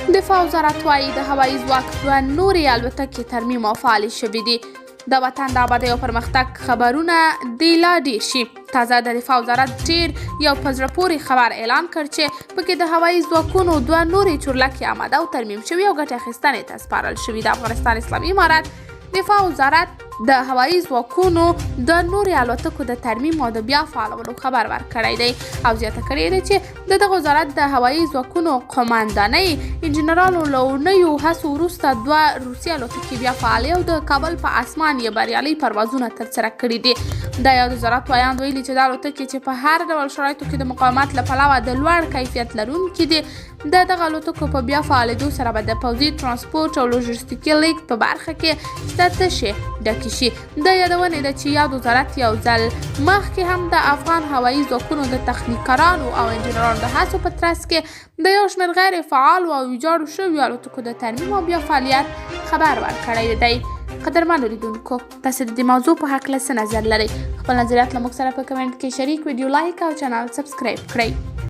دفاع وزارت وایي د هوایي ځواک 2 نورې الوتکې ترمیم او فعالې شوې دي. د وطن د ابادۍ او پرمختګ خبرونه دې لا ډېر شي. تازه د دفاع وزارت ډېر یو په زړه پورې خبر اعلان کړ چې پکې د هوایي ځواکونو 2 نورې چورلکې آماده او ترمیم شوي او ګټې اخیستنې ته سپارل شوي. د افغانستان اسلامي امارت دفاع وزارت د هوایي ځواکونو د نورې الوتکو د ترمیم او د بیا فعالولو خبر ورکړی دی او زیاته کړې ده چې د دغه وزارت د هوایي ځواکونو قوماندانۍ انجنیرانو له اونیو هڅو وروسته 2 روسي الوتکې بیا فعالې او د کابل په اسمان یې بریالي پروازونه ترسره کړي دي. د یاد وزارت وایاند ویلي چې دا الوتکې چې په هر ډول شرایطو کې د مقاومت له پلوه د لوړ کیفیت لرونکي دي، د دغه الوتکو په بیا فعالېدو سره به د پوځي ترانسپورټ او لوژستیکي لیږد په برخه کې ستر تشې ډکې شي. د یادونې ده چې یاد وزارت یو ځل مخکې هم د افغان هوایي ځواکونو د تخنیکرانو او انجنیرانو د هڅو په ترڅ کې د یو شمېر غیر فعالو او ویجاړو شویو الوتکو د ترمیم او بیا فعالیت خبر ورکړی دی. قدرمنو لیدونکو، تاسو د دې موضوع په هکله څه نظر لرئ؟ خپل نظریات له موږ سره په کمنټ کې شریک، ویډیو لایک او چینل سبسکرایب کړئ.